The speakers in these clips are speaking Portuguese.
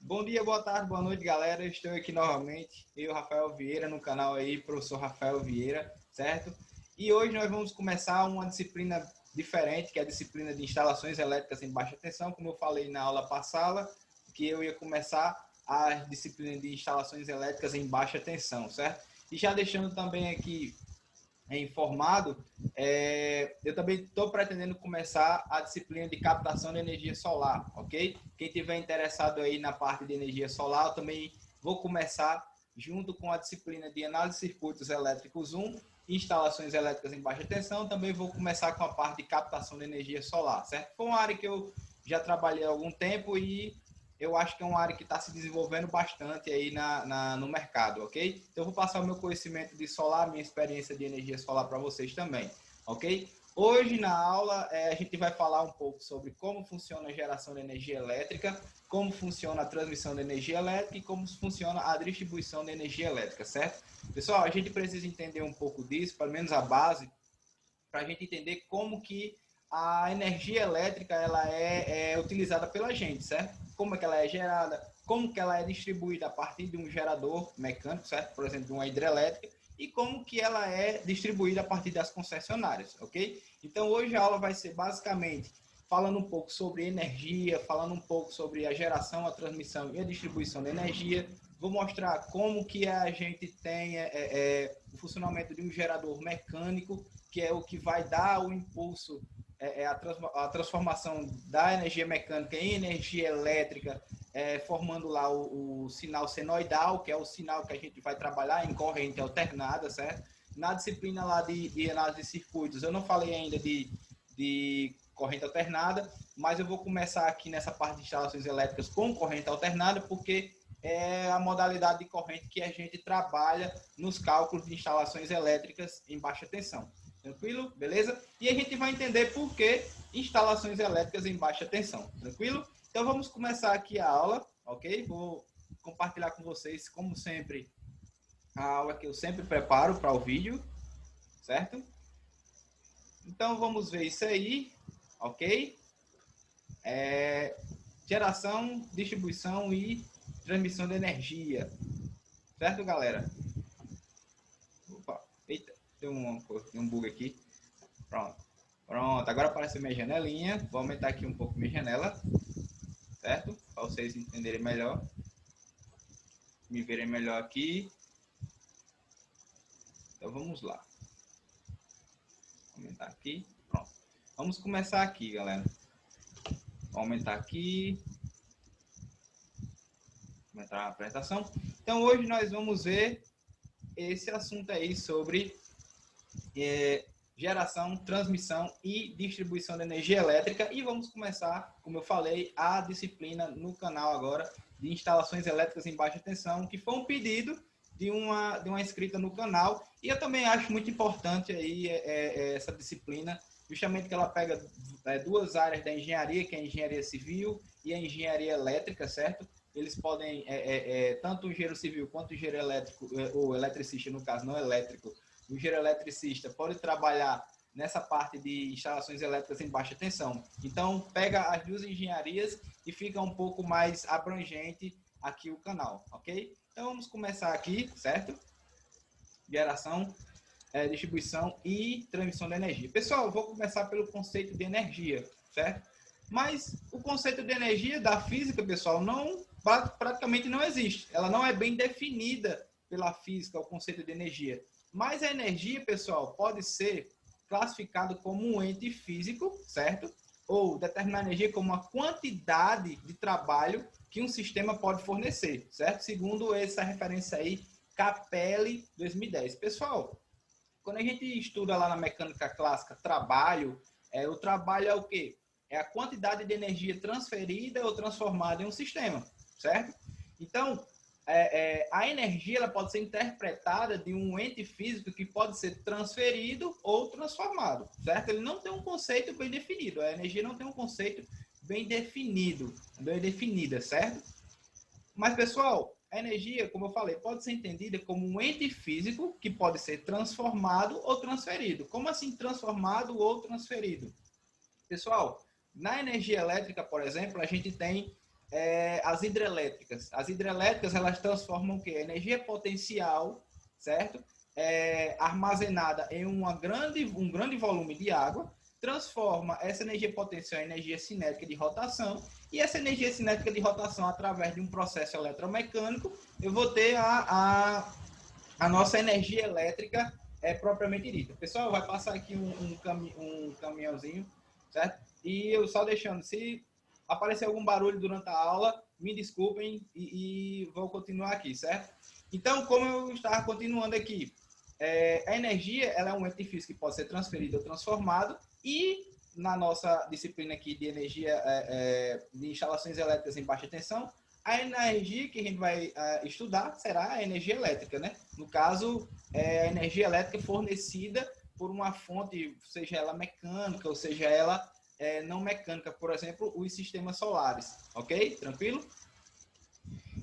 Bom dia, boa tarde, boa noite, galera. Estou aqui novamente, eu, Rafael Vieira, no canal aí, professor Rafael Vieira, certo? E hoje nós vamos começar uma disciplina diferente, que é a disciplina de instalações elétricas em baixa tensão, como eu falei na aula passada, que eu ia começar a disciplina de instalações elétricas em baixa tensão, certo? E já deixando também aqui informado, eu também estou pretendendo começar a disciplina de captação de energia solar, ok? Quem tiver interessado aí na parte de energia solar, eu também vou começar junto com a disciplina de análise de circuitos elétricos 1, instalações elétricas em baixa tensão, também vou começar com a parte de captação de energia solar, certo? Foi uma área que eu já trabalhei há algum tempo e eu acho que é uma área que está se desenvolvendo bastante aí no mercado, ok? Então, eu vou passar o meu conhecimento de solar, minha experiência de energia solar para vocês também, ok? Hoje, na aula, a gente vai falar um pouco sobre como funciona a geração de energia elétrica, como funciona a transmissão de energia elétrica e como funciona a distribuição de energia elétrica, certo? Pessoal, a gente precisa entender um pouco disso, pelo menos a base, para a gente entender como que a energia elétrica ela é utilizada pela gente, certo? Como é que ela é gerada, como que ela é distribuída a partir de um gerador mecânico, certo? Por exemplo, de uma hidrelétrica, e como que ela é distribuída a partir das concessionárias, ok? Então, hoje a aula vai ser basicamente falando um pouco sobre energia, falando um pouco sobre a geração, a transmissão e a distribuição de energia. Vou mostrar como que a gente tem o funcionamento de um gerador mecânico, que é o que vai dar o impulso, a transformação da energia mecânica em energia elétrica, formando lá o sinal senoidal, que é o sinal que a gente vai trabalhar em corrente alternada, certo? Na disciplina lá de análise de circuitos, eu não falei ainda de corrente alternada, mas eu vou começar aqui nessa parte de instalações elétricas com corrente alternada, porque é a modalidade de corrente que a gente trabalha nos cálculos de instalações elétricas em baixa tensão. Tranquilo? Beleza? E a gente vai entender por que instalações elétricas em baixa tensão. Tranquilo? Então vamos começar aqui a aula, ok? Vou compartilhar com vocês, como sempre, a aula que eu sempre preparo para o vídeo, certo? Então vamos ver isso aí, ok? Geração, distribuição e transmissão de energia, certo, galera? Opa, eita, tem um bug aqui. Pronto. Pronto, agora apareceu minha janelinha. Vou aumentar aqui um pouco minha janela, certo? Para vocês entenderem melhor. Me verem melhor aqui. Então vamos lá. Vou aumentar aqui. Pronto. Vamos começar aqui, galera. Vou aumentar aqui. Vou entrar na apresentação. Então hoje nós vamos ver esse assunto aí sobre geração, transmissão e distribuição de energia elétrica. E vamos começar, como eu falei, a disciplina no canal agora de instalações elétricas em baixa tensão, que foi um pedido de uma inscrita no canal. E eu também acho muito importante aí essa disciplina, justamente que ela pega duas áreas da engenharia, que é a engenharia civil e a engenharia elétrica, certo? Eles podem, tanto o engenheiro civil quanto o engenheiro elétrico, ou eletricista, no caso, não elétrico, o engenheiro eletricista pode trabalhar nessa parte de instalações elétricas em baixa tensão. Então, pega as duas engenharias e fica um pouco mais abrangente aqui o canal, ok? Então, vamos começar aqui, certo? Geração, distribuição e transmissão de energia. Pessoal, vou começar pelo conceito de energia, certo? Mas o conceito de energia da física, pessoal, praticamente não existe. Ela não é bem definida pela física, o conceito de energia. Mas a energia, pessoal, pode ser classificado como um ente físico, certo? Ou determinar a energia como uma quantidade de trabalho que um sistema pode fornecer, certo? Segundo essa referência aí, Capelli 2010. Pessoal, quando a gente estuda lá na mecânica clássica trabalho, o trabalho é o quê? É a quantidade de energia transferida ou transformada em um sistema, certo? Então, a energia ela pode ser interpretada de um ente físico que pode ser transferido ou transformado, certo? Ele não tem um conceito bem definido. A energia não tem um conceito bem definido, bem definida, certo? Mas, pessoal, a energia, como eu falei, pode ser entendida como um ente físico que pode ser transformado ou transferido. Como assim transformado ou transferido? Pessoal, na energia elétrica, por exemplo, a gente tem as hidrelétricas. As hidrelétricas, elas transformam o quê? Energia potencial, certo? Armazenada em um grande volume de água, transforma essa energia potencial em energia cinética de rotação, e essa energia cinética de rotação, através de um processo eletromecânico, eu vou ter a nossa energia elétrica propriamente dita. Pessoal, vai passar aqui um caminhãozinho, certo? E eu só deixando, se aparecer algum barulho durante a aula, me desculpem e vou continuar aqui, certo? Então, como eu estava continuando aqui, a energia ela é um ente físico que pode ser transferido ou transformado, e na nossa disciplina aqui de energia de instalações elétricas em baixa tensão, a energia que a gente vai estudar será a energia elétrica, né? No caso, a energia elétrica fornecida por uma fonte, seja ela mecânica ou seja ela não mecânica, por exemplo, os sistemas solares, ok? Tranquilo?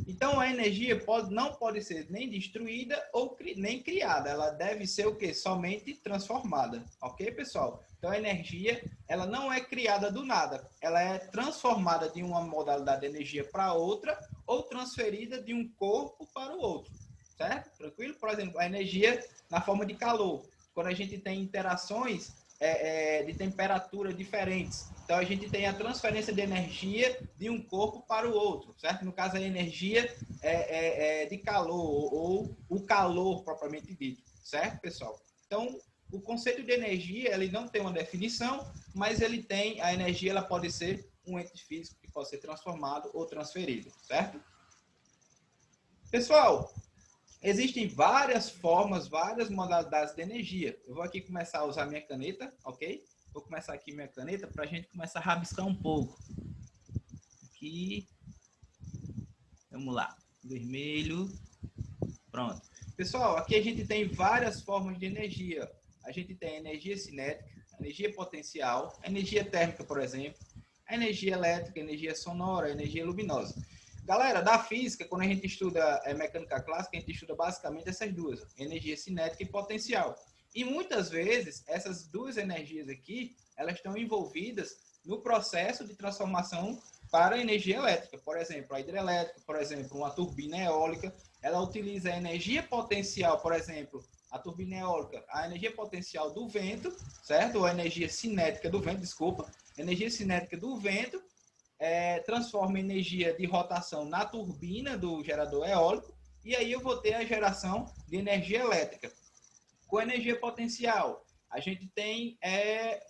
Então, a energia não pode ser nem destruída ou nem criada. Ela deve ser o quê? Somente transformada. Ok, pessoal? Então, a energia, ela não é criada do nada. Ela é transformada de uma modalidade de energia para outra ou transferida de um corpo para o outro. Certo? Tranquilo? Por exemplo, a energia na forma de calor. Quando a gente tem interações de temperatura diferentes. Então, a gente tem a transferência de energia de um corpo para o outro, certo? No caso, a energia de calor, ou o calor propriamente dito, certo, pessoal? Então, o conceito de energia, ele não tem uma definição, mas ele tem, a energia ela pode ser um ente físico que pode ser transformado ou transferido, certo? Pessoal, existem várias formas, várias modalidades de energia. Eu vou aqui começar a usar minha caneta, ok? Vou começar aqui minha caneta para a gente começar a rabiscar um pouco. Aqui. Vamos lá. Vermelho. Pronto. Pessoal, aqui a gente tem várias formas de energia. A gente tem energia cinética, energia potencial, energia térmica, por exemplo, energia elétrica, energia sonora, energia luminosa. Galera, da física, quando a gente estuda mecânica clássica, a gente estuda basicamente essas duas, energia cinética e potencial. E muitas vezes, essas duas energias aqui, elas estão envolvidas no processo de transformação para a energia elétrica. Por exemplo, a hidrelétrica, por exemplo, uma turbina eólica, ela utiliza a energia potencial, por exemplo, a turbina eólica, a energia potencial do vento, certo? Ou a energia cinética do vento, desculpa, energia cinética do vento, transforma energia de rotação na turbina do gerador eólico, e aí eu vou ter a geração de energia elétrica. Com a energia potencial, a gente tem,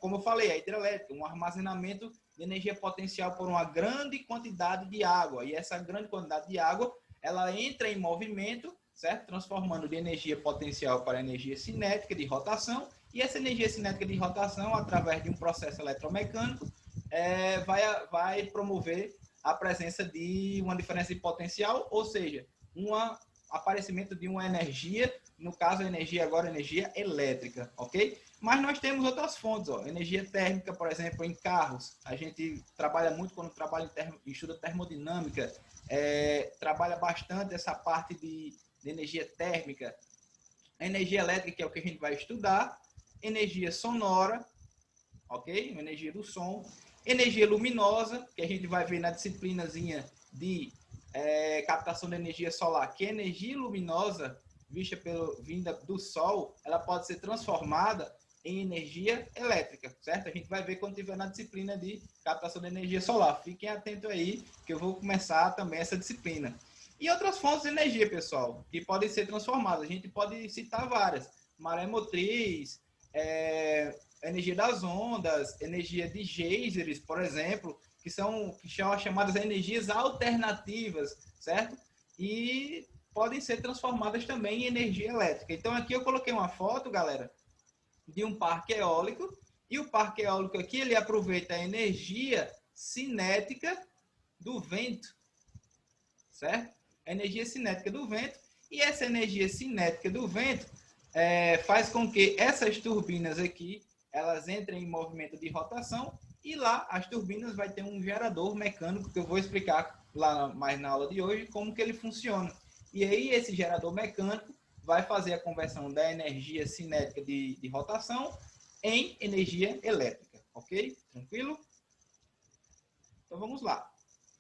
como eu falei, a hidrelétrica, um armazenamento de energia potencial por uma grande quantidade de água, e essa grande quantidade de água, ela entra em movimento, certo? Transformando de energia potencial para energia cinética de rotação, e essa energia cinética de rotação, através de um processo eletromecânico, vai promover a presença de uma diferença de potencial, ou seja, um aparecimento de uma energia, no caso a energia agora é energia elétrica, ok? Mas nós temos outras fontes, ó, energia térmica, por exemplo, em carros. A gente trabalha muito quando estuda termodinâmica, trabalha bastante essa parte de energia térmica. A energia elétrica, que é o que a gente vai estudar, energia sonora, ok? Energia do som, energia luminosa, que a gente vai ver na disciplinazinha de captação de energia solar, que energia luminosa vinda do sol, ela pode ser transformada em energia elétrica, certo? A gente vai ver quando tiver na disciplina de captação de energia solar. Fiquem atentos aí, que eu vou começar também essa disciplina. E outras fontes de energia, pessoal, que podem ser transformadas. A gente pode citar várias. Maré motriz, energia das ondas, energia de geysers, por exemplo, que são chamadas energias alternativas, certo? E podem ser transformadas também em energia elétrica. Então, aqui eu coloquei uma foto, galera, de um parque eólico, e o parque eólico aqui, ele aproveita a energia cinética do vento, certo? A energia cinética do vento, e essa energia cinética do vento faz com que essas turbinas aqui, elas entrem em movimento de rotação, e lá as turbinas vai ter um gerador mecânico, que eu vou explicar lá mais na aula de hoje, como que ele funciona. E aí esse gerador mecânico vai fazer a conversão da energia cinética de rotação em energia elétrica, ok? Tranquilo? Então vamos lá.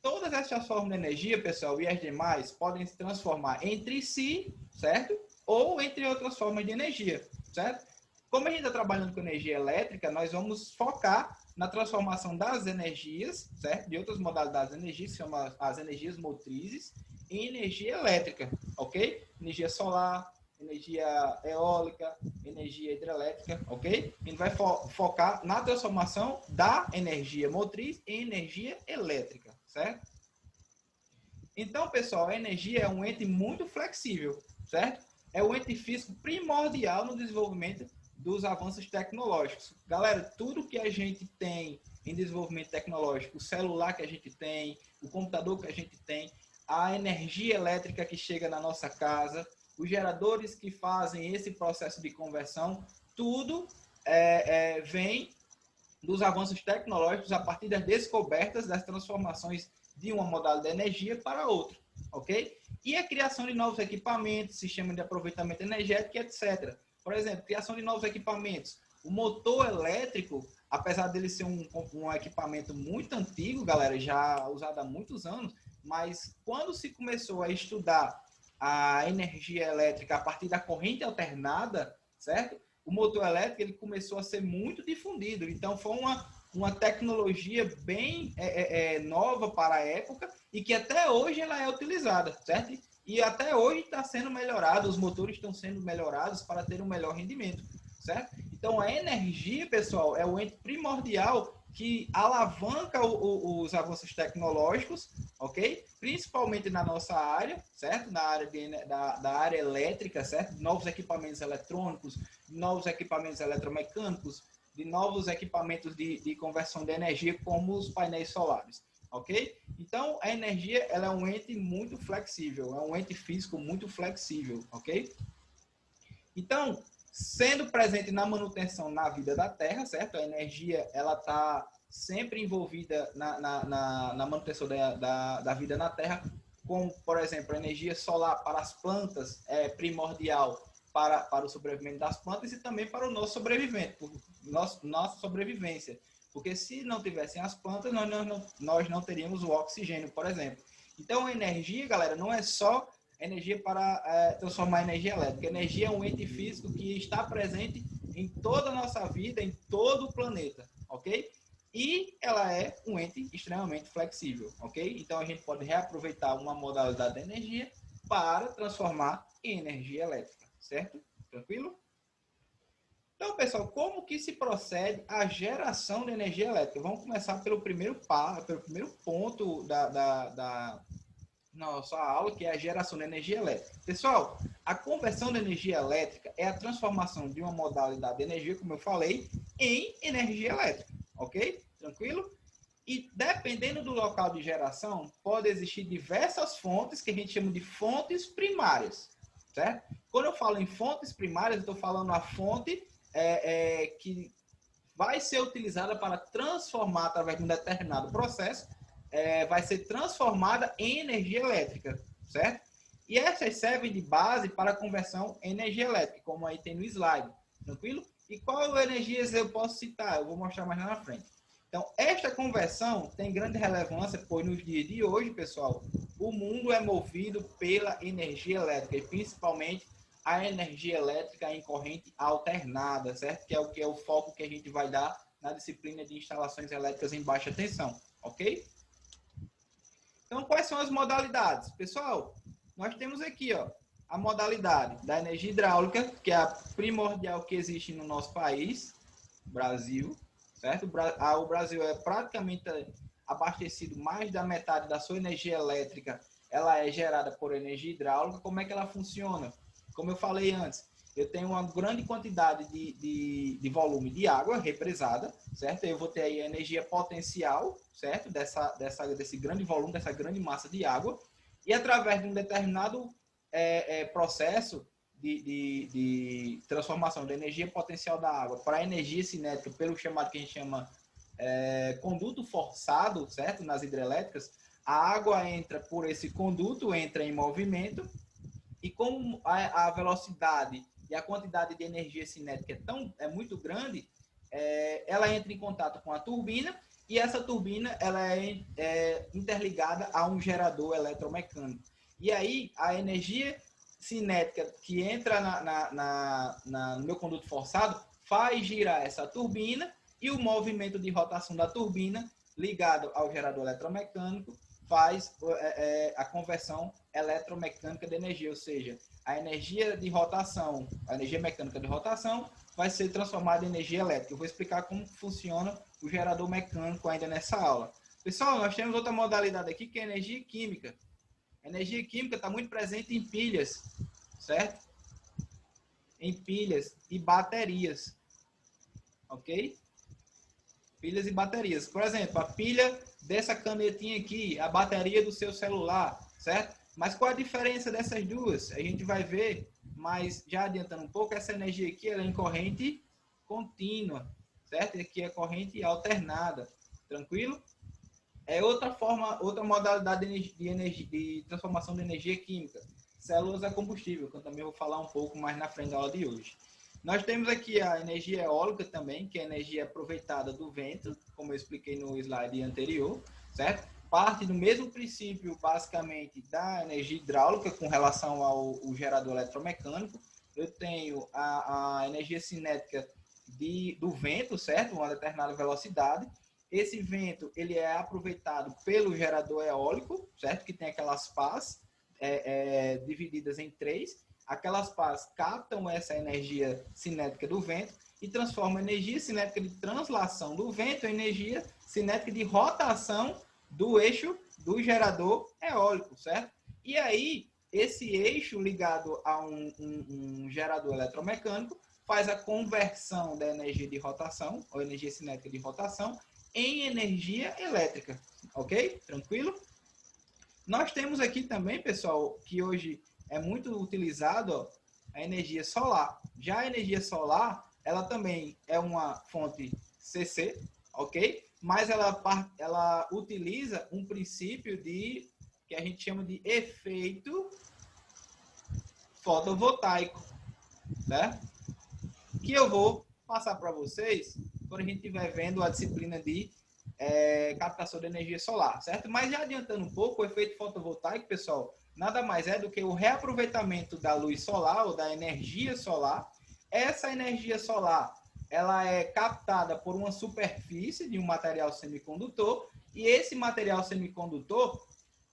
Todas essas formas de energia, pessoal, e as demais podem se transformar entre si, certo? Ou entre outras formas de energia, certo? Como a gente está trabalhando com energia elétrica, nós vamos focar na transformação das energias, certo? De outras modalidades de energia, que são as energias motrizes, em energia elétrica, ok? Energia solar, energia eólica, energia hidrelétrica, ok? A gente vai focar na transformação da energia motriz em energia elétrica, certo? Então, pessoal, a energia é um ente muito flexível, certo? É um ente físico primordial no desenvolvimento dos avanços tecnológicos. Galera, tudo que a gente tem em desenvolvimento tecnológico, o celular que a gente tem, o computador que a gente tem, a energia elétrica que chega na nossa casa, os geradores que fazem esse processo de conversão, tudo vem dos avanços tecnológicos a partir das descobertas, das transformações de uma modalidade de energia para outra, ok? E a criação de novos equipamentos, sistema de aproveitamento energético, etc. Por exemplo, criação de novos equipamentos. O motor elétrico, apesar dele ser um equipamento muito antigo, galera, já usado há muitos anos, mas quando se começou a estudar a energia elétrica a partir da corrente alternada, certo? O motor elétrico ele começou a ser muito difundido. Então, foi uma tecnologia bem nova para a época e que até hoje ela é utilizada, certo? E até hoje está sendo melhorado, os motores estão sendo melhorados para ter um melhor rendimento, certo? Então, a energia, pessoal, é o ente primordial que alavanca os avanços tecnológicos, ok? Principalmente na nossa área, certo? Na área da área elétrica, certo? Novos equipamentos eletrônicos, novos equipamentos eletromecânicos, de novos equipamentos de conversão de energia, como os painéis solares, ok? Então, a energia ela é um ente muito flexível, é um ente físico muito flexível, ok? Então, sendo presente na manutenção na vida da Terra, certo? A energia ela está sempre envolvida na manutenção da vida na Terra, como, por exemplo, a energia solar para as plantas é primordial para o sobrevivimento das plantas e também para o nosso sobrevivimento, nossa sobrevivência. Porque se não tivessem as plantas, nós não teríamos o oxigênio, por exemplo. Então, a energia, galera, não é só energia para transformar energia elétrica. A energia é um ente físico que está presente em toda a nossa vida, em todo o planeta, ok? E ela é um ente extremamente flexível, ok? Então a gente pode reaproveitar uma modalidade de energia para transformar em energia elétrica, certo? Tranquilo? Então, pessoal, como que se procede a geração de energia elétrica? Vamos começar pelo primeiro ponto da nossa aula, que é a geração de energia elétrica. Pessoal, a conversão de energia elétrica é a transformação de uma modalidade de energia, como eu falei, em energia elétrica, ok? Tranquilo? E dependendo do local de geração, pode existir diversas fontes que a gente chama de fontes primárias, certo? Quando eu falo em fontes primárias, eu estou falando a fonte que vai ser utilizada para transformar, através de um determinado processo, vai ser transformada em energia elétrica, certo? E essas servem de base para a conversão em energia elétrica, como aí tem no slide, tranquilo? E qual energias eu posso citar? Eu vou mostrar mais lá na frente. Então, esta conversão tem grande relevância, pois nos dias de hoje, pessoal, o mundo é movido pela energia elétrica, e principalmente a energia elétrica em corrente alternada, certo? Que é o foco que a gente vai dar na disciplina de instalações elétricas em baixa tensão, ok? Então, quais são as modalidades? Pessoal, nós temos aqui a modalidade da energia hidráulica, que é a primordial que existe no nosso país, Brasil, certo? O Brasil é praticamente abastecido, mais da metade da sua energia elétrica, ela é gerada por energia hidráulica. Como é que ela funciona? Como eu falei antes, eu tenho uma grande quantidade de volume de água represada, certo? Eu vou ter aí a energia potencial, certo? Desse grande volume, dessa grande massa de água. E através de um determinado processo de transformação da energia potencial da água para energia cinética, pelo chamado que a gente chama conduto forçado, certo? Nas hidrelétricas, a água entra por esse conduto, entra em movimento, e como a velocidade e a quantidade de energia cinética é muito grande, ela entra em contato com a turbina e essa turbina ela é interligada a um gerador eletromecânico. E aí, a energia cinética que entra no meu conduto forçado faz girar essa turbina e o movimento de rotação da turbina ligado ao gerador eletromecânico faz a conversão eletromecânica de energia, ou seja, a energia de rotação, a energia mecânica de rotação vai ser transformada em energia elétrica. Eu vou explicar como funciona o gerador mecânico ainda nessa aula. Pessoal, nós temos outra modalidade aqui que é a energia química. A energia química está muito presente em pilhas, certo? Em pilhas e baterias, ok? Pilhas e baterias. Por exemplo, a pilha dessa canetinha aqui, a bateria do seu celular, certo? Mas qual a diferença dessas duas? A gente vai ver, mas já adiantando um pouco, essa energia aqui ela é em corrente contínua, certo? E aqui é corrente alternada, tranquilo? É outra forma, outra modalidade de transformação de energia química. Células a combustível, que eu também vou falar um pouco mais na frente da aula de hoje. Nós temos aqui a energia eólica também, que é a energia aproveitada do vento, como eu expliquei no slide anterior, certo? Parte do mesmo princípio, basicamente, da energia hidráulica com relação ao gerador eletromecânico. Eu tenho a energia cinética do vento, certo? Uma determinada velocidade. Esse vento ele é aproveitado pelo gerador eólico, certo? Que tem aquelas pás divididas em três. Aquelas pás captam essa energia cinética do vento e transformam a energia cinética de translação do vento em energia cinética de rotação do eixo do gerador eólico, certo? E aí, esse eixo ligado a um gerador eletromecânico faz a conversão da energia de rotação, ou energia cinética de rotação, em energia elétrica, ok? Tranquilo? Nós temos aqui também, pessoal, que hoje é muito utilizado, ó, a energia solar. Já a energia solar, ela também é uma fonte CC, ok? Mas ela utiliza um princípio que a gente chama de efeito fotovoltaico, certo? Que eu vou passar para vocês quando a gente estiver vendo a disciplina de captação de energia solar, certo? Mas já adiantando um pouco, o efeito fotovoltaico, pessoal, nada mais é do que o reaproveitamento da luz solar ou da energia solar. Essa energia solar, ela é captada por uma superfície de um material semicondutor e esse material semicondutor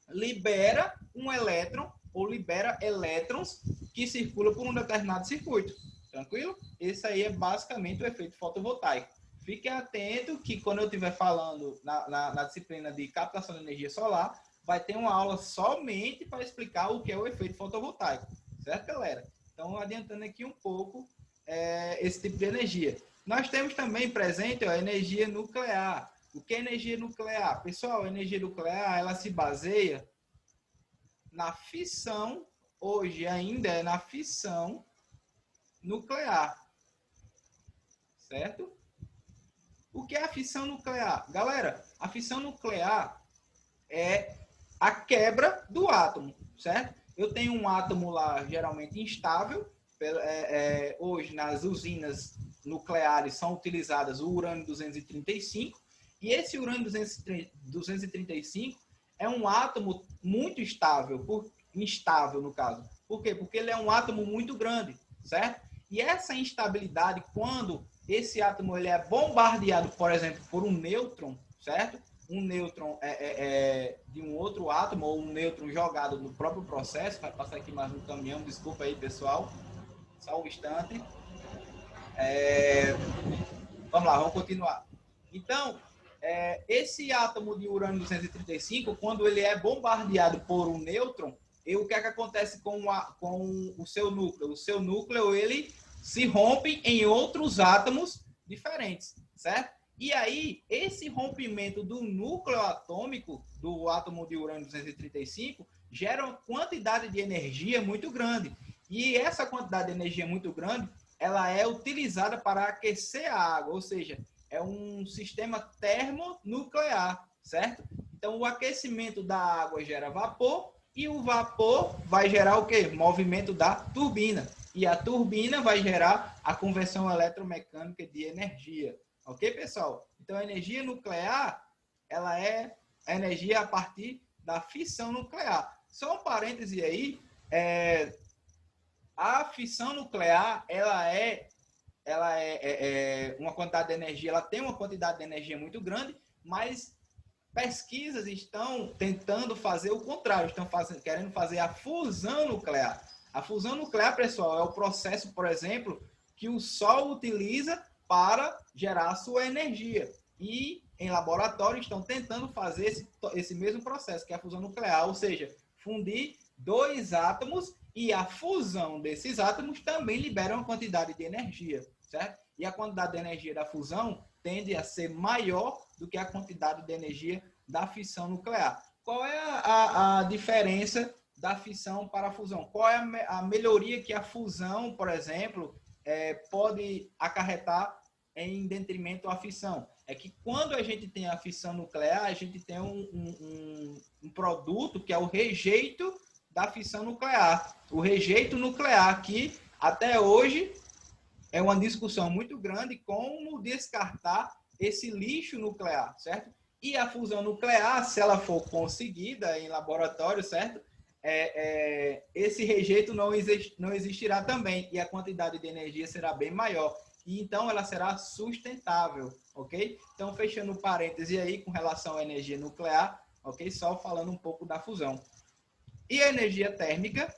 libera um elétron ou libera elétrons que circulam por um determinado circuito. Tranquilo? Esse aí é basicamente o efeito fotovoltaico. Fique atento que quando eu estiver falando na disciplina de captação de energia solar, vai ter uma aula somente para explicar o que é o efeito fotovoltaico. Certo, galera? Então, adiantando aqui um pouco esse tipo de energia. Nós temos também presente a energia nuclear. O que é energia nuclear? Pessoal, a energia nuclear ela se baseia na fissão, hoje ainda é na fissão nuclear. Certo? O que é a fissão nuclear? Galera, a fissão nuclear é a quebra do átomo, certo? Eu tenho um átomo lá geralmente instável. Hoje, nas usinas nucleares, são utilizadas o urânio 235. E esse urânio 235 é um átomo muito instável, instável no caso. Por quê? Porque ele é um átomo muito grande, certo? E essa instabilidade, quando esse átomo ele é bombardeado, por exemplo, por um nêutron, certo? Um nêutron de um outro átomo ou um nêutron jogado no próprio processo. Vai passar aqui mais um caminhão, desculpa aí, pessoal. Só um instante. Vamos lá, vamos continuar. Então, esse átomo de urânio 235, quando ele é bombardeado por um nêutron, o que é que acontece com o seu núcleo? O seu núcleo, ele se rompe em outros átomos diferentes, certo? E aí, esse rompimento do núcleo atômico do átomo de urânio 235 gera uma quantidade de energia muito grande. E essa quantidade de energia muito grande, ela é utilizada para aquecer a água, ou seja, é um sistema termonuclear, certo? Então, o aquecimento da água gera vapor e o vapor vai gerar o quê? Movimento da turbina. E a turbina vai gerar a conversão eletromecânica de energia. Ok, pessoal? Então, a energia nuclear ela é a energia a partir da fissão nuclear. Só um parêntese aí, a fissão nuclear, ela é uma quantidade de energia, ela tem uma quantidade de energia muito grande, mas pesquisas estão tentando fazer o contrário, querendo fazer a fusão nuclear. A fusão nuclear, pessoal, é o processo, por exemplo, que o Sol utiliza para gerar a sua energia. E em laboratório estão tentando fazer esse mesmo processo, que é a fusão nuclear, ou seja, fundir dois átomos, e a fusão desses átomos também libera uma quantidade de energia, certo? E a quantidade de energia da fusão tende a ser maior do que a quantidade de energia da fissão nuclear. Qual é a diferença da fissão para a fusão? Qual é a melhoria que a fusão, por exemplo, pode acarretar em detrimento à fissão? É que quando a gente tem a fissão nuclear, a gente tem um produto que é o rejeito da fissão nuclear. O rejeito nuclear, que até hoje é uma discussão muito grande como descartar esse lixo nuclear, certo? E a fusão nuclear, se ela for conseguida em laboratório, certo? Esse rejeito não existirá também, e a quantidade de energia será bem maior. E então ela será sustentável, ok? Então, fechando o parêntese aí com relação à energia nuclear, ok? Só falando um pouco da fusão. E a energia térmica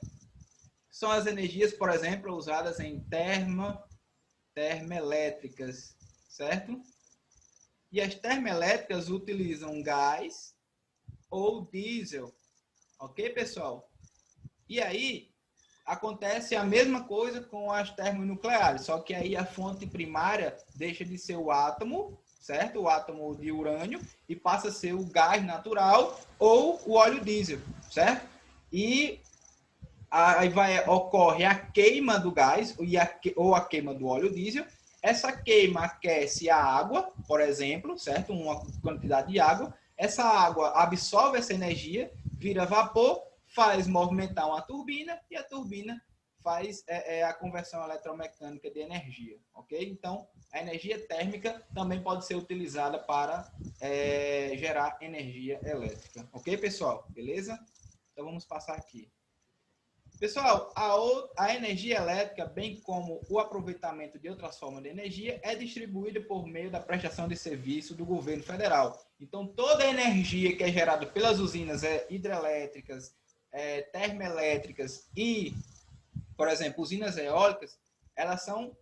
são as energias, por exemplo, usadas em termoelétricas, certo? E as termoelétricas utilizam gás ou diesel, ok, pessoal? E aí acontece a mesma coisa com as termonucleares, só que aí a fonte primária deixa de ser o átomo, certo? O átomo de urânio, e passa a ser o gás natural ou o óleo diesel, certo? E aí ocorre a queima do gás ou a queima do óleo diesel. Essa queima aquece a água, por exemplo, certo? Uma quantidade de água. Essa água absorve essa energia, vira vapor, faz movimentar uma turbina, e a turbina faz a conversão eletromecânica de energia, ok? Então, a energia térmica também pode ser utilizada para gerar energia elétrica, ok, pessoal? Beleza? Então, vamos passar aqui. Pessoal, a energia elétrica, bem como o aproveitamento de outras formas de energia, é distribuída por meio da prestação de serviço do governo federal. Então, toda a energia que é gerada pelas usinas hidrelétricas, termoelétricas e, por exemplo, usinas eólicas, elas são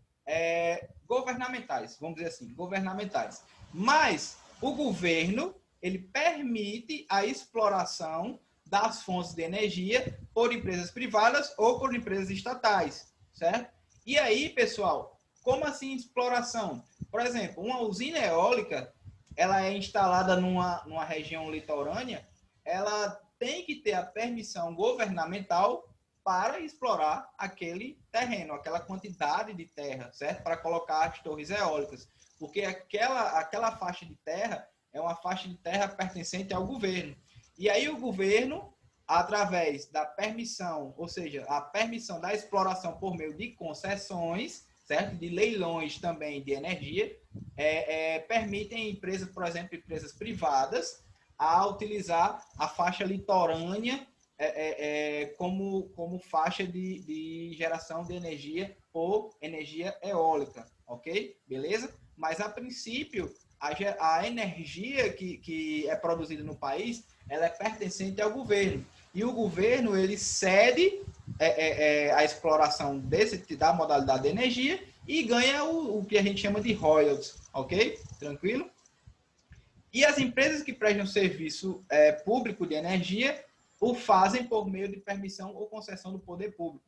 governamentais, vamos dizer assim, governamentais. Mas o governo, ele permite a exploração das fontes de energia por empresas privadas ou por empresas estatais, certo? E aí, pessoal, como assim exploração? Por exemplo, uma usina eólica, ela é instalada numa região litorânea, ela tem que ter a permissão governamental para explorar aquele terreno, aquela quantidade de terra, certo? Para colocar as torres eólicas. Porque aquela faixa de terra é uma faixa de terra pertencente ao governo. E aí o governo, através da permissão, ou seja, a permissão da exploração por meio de concessões, certo? De leilões também de energia, permitem empresas, por exemplo, empresas privadas, a utilizar a faixa litorânea como faixa de geração de energia por energia eólica, ok? Beleza? Mas, a princípio, a energia que é produzida no país, ela é pertencente ao governo. E o governo, ele cede a exploração da modalidade de energia e ganha o que a gente chama de royalties, ok? Tranquilo? E as empresas que prestam serviço público de energia o fazem por meio de permissão ou concessão do poder público.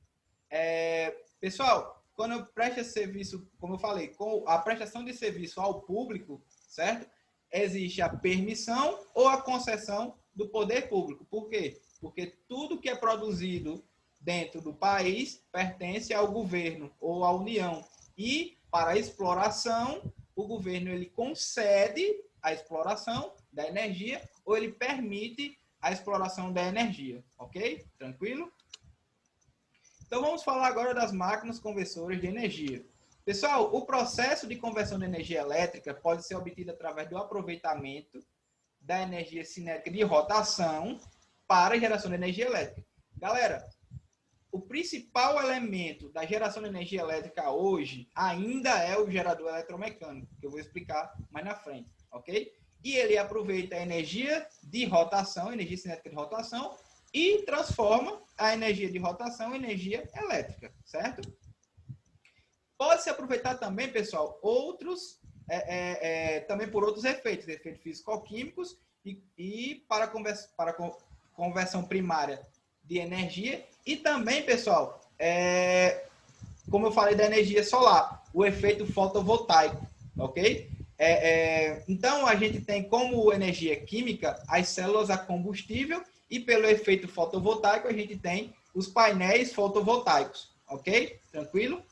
Pessoal, quando eu presto serviço, como eu falei, com a prestação de serviço ao público, certo? Existe a permissão ou a concessão do poder público. Por quê? Porque tudo que é produzido dentro do país pertence ao governo ou à União. E, para a exploração, o governo ele concede a exploração da energia ou ele permite a exploração da energia, ok? Tranquilo? Então, vamos falar agora das máquinas conversoras de energia. Pessoal, o processo de conversão de energia elétrica pode ser obtido através do aproveitamento da energia cinética de rotação para a geração de energia elétrica. Galera, o principal elemento da geração de energia elétrica hoje ainda é o gerador eletromecânico, que eu vou explicar mais na frente, ok? E ele aproveita a energia de rotação, energia cinética de rotação, e transforma a energia de rotação em energia elétrica, certo? Pode-se aproveitar também, pessoal, também por outros efeitos físico-químicos e para conversão primária de energia. E também, pessoal, como eu falei da energia solar, o efeito fotovoltaico, ok? Então, a gente tem como energia química as células a combustível e pelo efeito fotovoltaico a gente tem os painéis fotovoltaicos, ok? Tranquilo?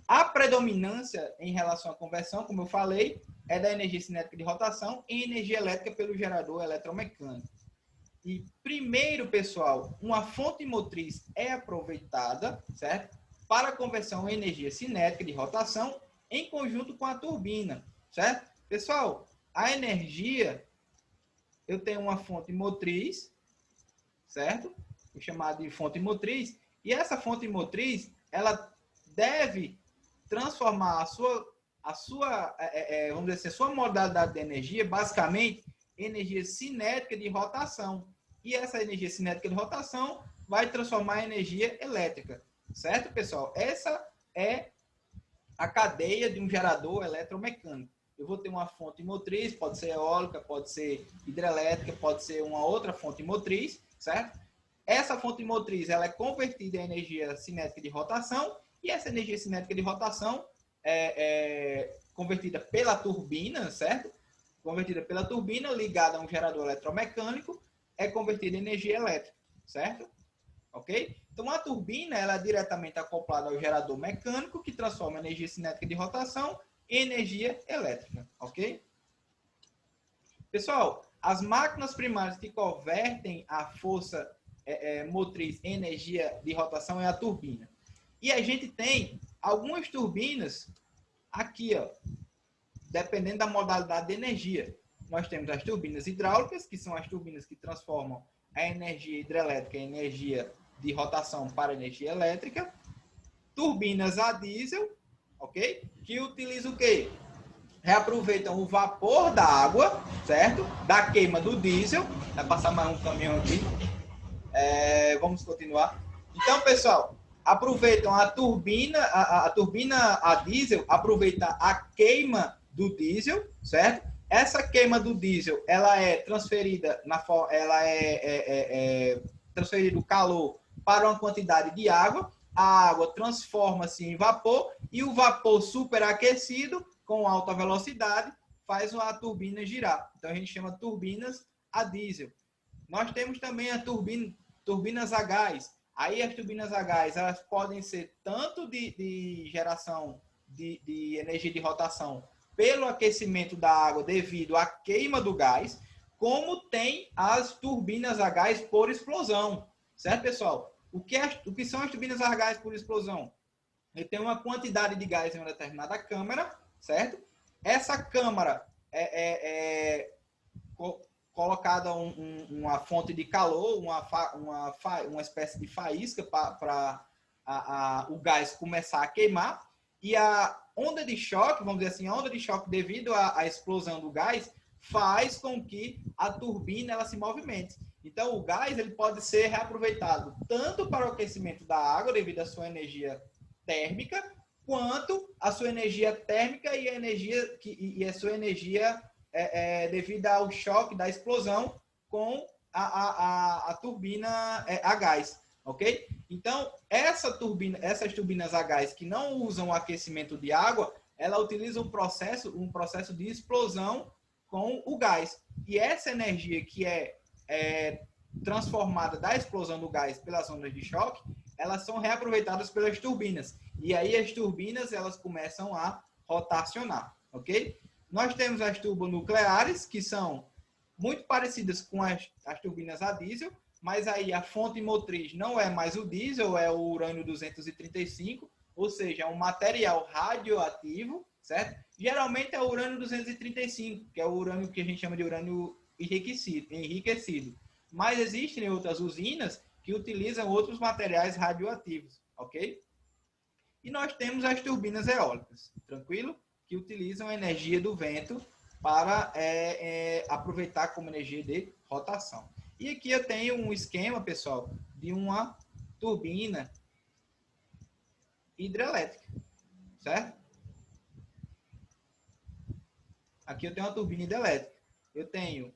A predominância em relação à conversão, como eu falei, é da energia cinética de rotação em energia elétrica pelo gerador eletromecânico. E primeiro, pessoal, uma fonte motriz é aproveitada, certo? Para a conversão em energia cinética de rotação em conjunto com a turbina, certo? Pessoal, a energia, eu tenho uma fonte motriz, certo? Vou chamar de fonte motriz, e essa fonte motriz, ela deve transformar vamos dizer assim, a sua modalidade de energia, basicamente, energia cinética de rotação. E essa energia cinética de rotação vai transformar em energia elétrica. Certo, pessoal? Essa é a cadeia de um gerador eletromecânico. Eu vou ter uma fonte motriz, pode ser eólica, pode ser hidrelétrica, pode ser uma outra fonte motriz, certo? Essa fonte motriz ela é convertida em energia cinética de rotação e essa energia cinética de rotação é convertida pela turbina, certo? Convertida pela turbina, ligada a um gerador eletromecânico, é convertida em energia elétrica, certo? Ok? Então, a turbina ela é diretamente acoplada ao gerador mecânico, que transforma a energia cinética de rotação em energia elétrica, ok? Pessoal, as máquinas primárias que convertem a força motriz em energia de rotação é a turbina. E a gente tem algumas turbinas aqui, ó, dependendo da modalidade de energia. Nós temos as turbinas hidráulicas, que são as turbinas que transformam a energia hidrelétrica em energia de rotação para energia elétrica. Turbinas a diesel, ok? Que utilizam o quê? Reaproveitam o vapor da água, certo? Da queima do diesel. Vai passar mais um caminhão aqui. Vamos continuar. Então, pessoal, aproveitam a turbina a diesel, aproveita a queima do diesel, certo? Essa queima do diesel, ela é transferida transferido o calor para uma quantidade de água, a água transforma-se em vapor e o vapor superaquecido com alta velocidade faz a turbina girar. Então a gente chama turbinas a diesel. Nós temos também a turbinas a gás. Aí as turbinas a gás, elas podem ser tanto de geração de energia de rotação pelo aquecimento da água devido à queima do gás, como tem as turbinas a gás por explosão. Certo, pessoal? O que são as turbinas a gás por explosão? Ele tem uma quantidade de gás em uma determinada câmara, certo? Essa câmara colocada uma fonte de calor, uma espécie de faísca para o gás começar a queimar, e a onda de choque, vamos dizer assim, a onda de choque devido à explosão do gás faz com que a turbina ela se movimente. Então, o gás ele pode ser reaproveitado tanto para o aquecimento da água devido à sua energia térmica, quanto a sua energia térmica e a sua energia devido ao choque da explosão com a turbina a gás, ok? Então, essas turbinas a gás que não usam o aquecimento de água, ela utiliza um processo de explosão com o gás. E essa energia que é transformada da explosão do gás pelas ondas de choque, elas são reaproveitadas pelas turbinas. E aí as turbinas elas começam a rotacionar, ok? Nós temos as turbonucleares, que são muito parecidas com as turbinas a diesel, mas aí a fonte motriz não é mais o diesel, é o urânio 235, ou seja, é um material radioativo, certo? Geralmente é o urânio 235, que é o urânio que a gente chama de urânio enriquecido. Mas existem outras usinas que utilizam outros materiais radioativos, ok? E nós temos as turbinas eólicas, tranquilo? Que utilizam a energia do vento para aproveitar como energia de rotação. E aqui eu tenho um esquema, pessoal, de uma turbina hidrelétrica, certo? Aqui eu tenho uma turbina hidrelétrica. Eu tenho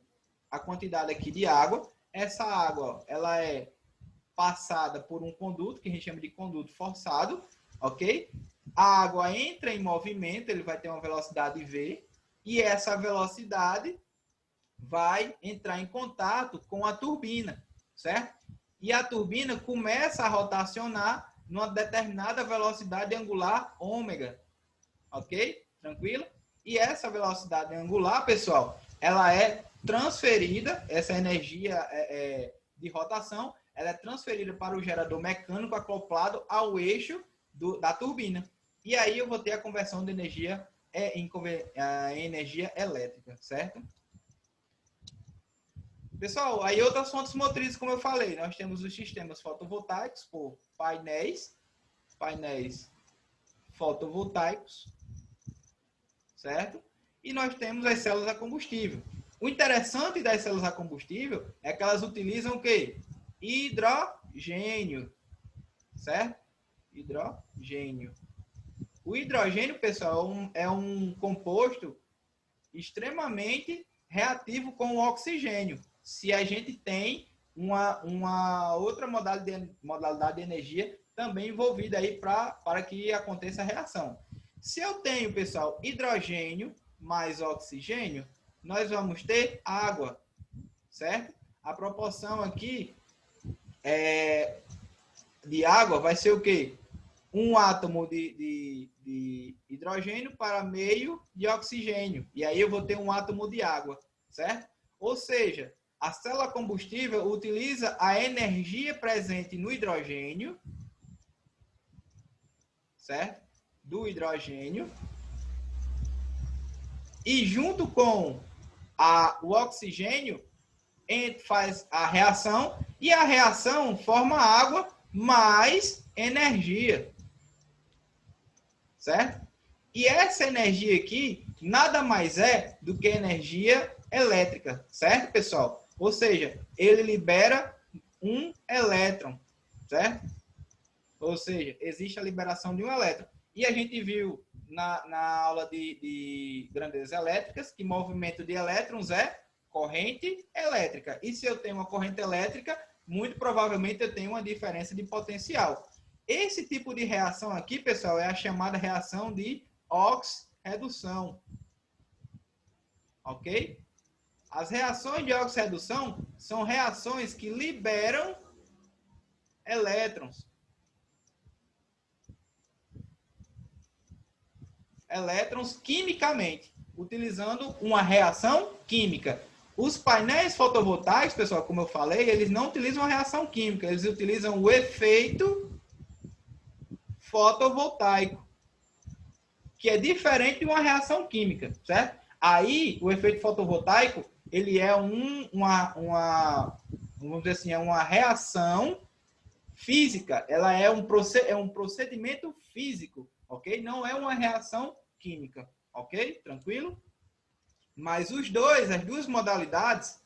a quantidade aqui de água. Essa água, ela é passada por um conduto, que a gente chama de conduto forçado, ok? A água entra em movimento, ele vai ter uma velocidade V, e essa velocidade vai entrar em contato com a turbina, certo? E a turbina começa a rotacionar numa determinada velocidade angular ômega, ok? Tranquilo? E essa velocidade angular, pessoal, ela é transferida, essa energia de rotação, ela é transferida para o gerador mecânico acoplado ao eixo da turbina. E aí eu vou ter a conversão de energia em energia elétrica, certo? Pessoal, aí outras fontes motrizes, como eu falei, nós temos os sistemas fotovoltaicos por painéis fotovoltaicos, certo? E nós temos as células a combustível. O interessante das células a combustível é que elas utilizam o quê? Hidrogênio, certo? Hidrogênio. O hidrogênio, pessoal, é um composto extremamente reativo com o oxigênio. Se a gente tem uma outra modalidade de energia também envolvida aí para que aconteça a reação. Se eu tenho, pessoal, hidrogênio mais oxigênio, nós vamos ter água, certo? A proporção aqui de água vai ser o quê? Um átomo de hidrogênio para meio de oxigênio. E aí eu vou ter um átomo de água, certo? Ou seja, a célula combustível utiliza a energia presente no hidrogênio, certo? Do hidrogênio. E junto com o oxigênio, faz a reação, e a reação forma água mais energia, certo? E essa energia aqui nada mais é do que energia elétrica, certo, pessoal? Ou seja, ele libera um elétron, certo? Ou seja, existe a liberação de um elétron. E a gente viu na aula de grandezas elétricas que movimento de elétrons é corrente elétrica. E se eu tenho uma corrente elétrica, muito provavelmente eu tenho uma diferença de potencial. Esse tipo de reação aqui, pessoal, é a chamada reação de oxirredução. Ok? As reações de oxirredução são reações que liberam elétrons. Elétrons quimicamente, utilizando uma reação química. Os painéis fotovoltaicos, pessoal, como eu falei, eles não utilizam a reação química, eles utilizam o efeito fotovoltaico, que é diferente de uma reação química, certo? Aí, o efeito fotovoltaico, ele é vamos dizer assim, é uma reação física, ela é um procedimento físico, ok? Não é uma reação química, ok? Tranquilo? Mas as duas modalidades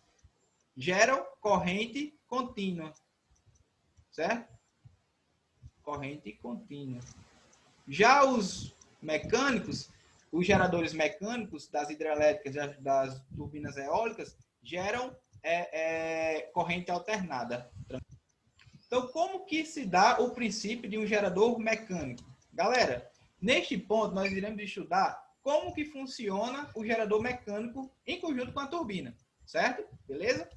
geram corrente contínua, certo? Corrente contínua. Já os mecânicos, os geradores mecânicos das hidrelétricas, das turbinas eólicas, geram corrente alternada. Então, como que se dá o princípio de um gerador mecânico? Galera, neste ponto nós iremos estudar como que funciona o gerador mecânico em conjunto com a turbina, certo? Beleza?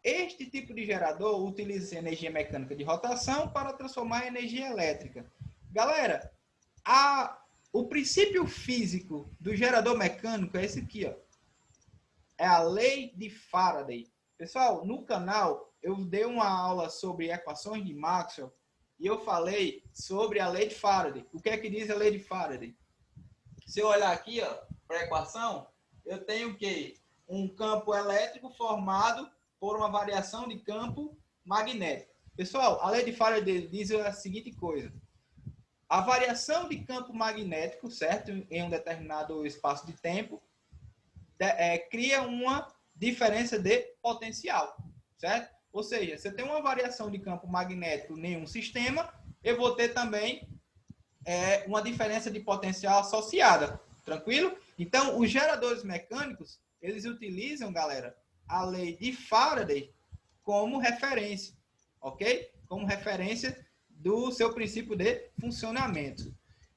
Este tipo de gerador utiliza energia mecânica de rotação para transformar em energia elétrica. Galera, o princípio físico do gerador mecânico é esse aqui, ó. É a lei de Faraday. Pessoal, no canal eu dei uma aula sobre equações de Maxwell e eu falei sobre a lei de Faraday. O que é que diz a lei de Faraday? Se eu olhar aqui, ó, para a equação, eu tenho o quê? Um campo elétrico formado por uma variação de campo magnético. Pessoal, a lei de Faraday diz a seguinte coisa. A variação de campo magnético, certo? Em um determinado espaço de tempo, cria uma diferença de potencial, certo? Ou seja, se eu tenho uma variação de campo magnético em um sistema, eu vou ter também uma diferença de potencial associada, tranquilo? Então, os geradores mecânicos, eles utilizam, galera, a lei de Faraday como referência, ok? Como referência do seu princípio de funcionamento.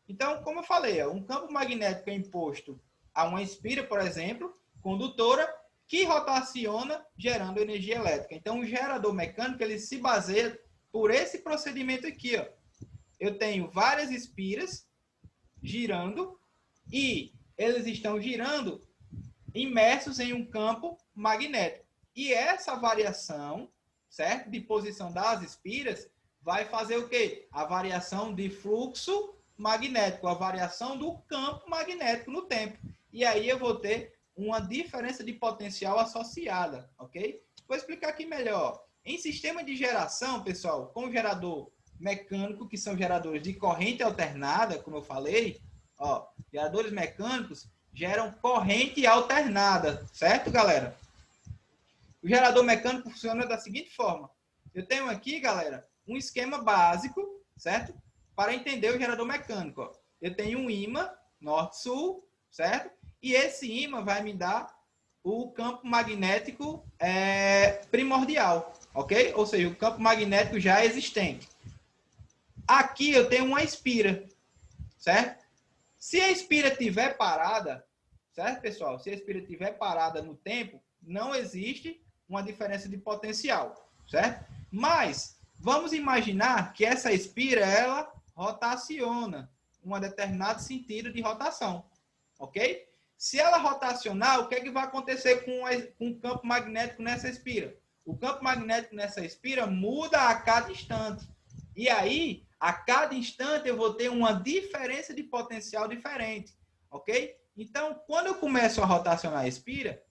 Então, como eu falei, um campo magnético é imposto a uma espira, por exemplo, condutora, que rotaciona gerando energia elétrica. Então, o gerador mecânico ele se baseia por esse procedimento aqui, ó. Eu tenho várias espiras girando e eles estão girando imersos em um campo magnético. E essa variação, certo, de posição das espiras vai fazer o quê? A variação de fluxo magnético, a variação do campo magnético no tempo. E aí eu vou ter uma diferença de potencial associada, ok? Vou explicar aqui melhor. Em sistema de geração, pessoal, com gerador mecânico, que são geradores de corrente alternada, como eu falei, ó, geradores mecânicos geram corrente alternada, certo, galera? O gerador mecânico funciona da seguinte forma. Eu tenho aqui, galera, um esquema básico, certo? Para entender o gerador mecânico. Ó. Eu tenho um ímã norte-sul, certo? E esse ímã vai me dar o campo magnético primordial, ok? Ou seja, o campo magnético já existente. Aqui eu tenho uma espira, certo? Se a espira estiver parada, certo, pessoal? Se a espira estiver parada no tempo, não existe uma diferença de potencial, certo? Mas vamos imaginar que essa espira ela rotaciona um determinado sentido de rotação, ok? Se ela rotacionar, o que é que vai acontecer com o campo magnético nessa espira? O campo magnético nessa espira muda a cada instante. E aí, a cada instante, eu vou ter uma diferença de potencial diferente, ok? Então, quando eu começo a rotacionar a espira,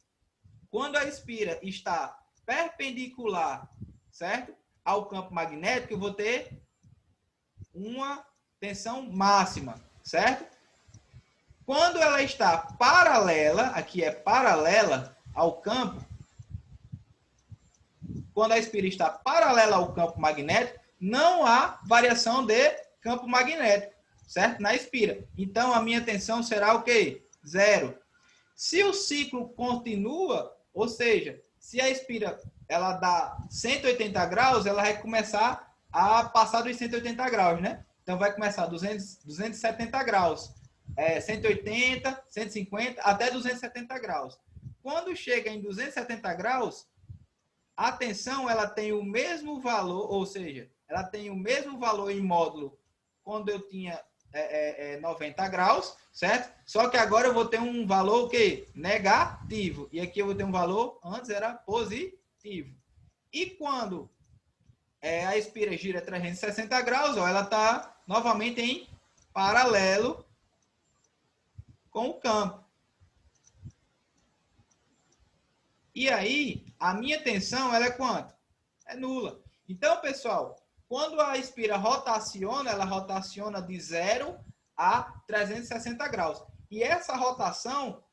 quando a espira está perpendicular, certo? Ao campo magnético, eu vou ter uma tensão máxima, certo? Quando ela está paralela, aqui é paralela ao campo, quando a espira está paralela ao campo magnético, não há variação de campo magnético, certo? Na espira. Então, a minha tensão será o quê? 0. Se o ciclo continua, ou seja, se a espira ela dá 180 graus, ela vai começar a passar dos 180 graus, né? Então, vai começar 270 graus, 180, 150, até 270 graus. Quando chega em 270 graus, a tensão ela tem o mesmo valor, ou seja, ela tem o mesmo valor em módulo quando eu tinha 90 graus, certo? Só que agora eu vou ter um valor o quê? Negativo. E aqui eu vou ter um valor, antes era positivo. E quando a espira gira 360 graus, ó, ela está novamente em paralelo com o campo. E aí, a minha tensão ela é quanto? É nula. Então, pessoal, quando a espira rotaciona, ela rotaciona de 0 a 360 graus. E essa rotação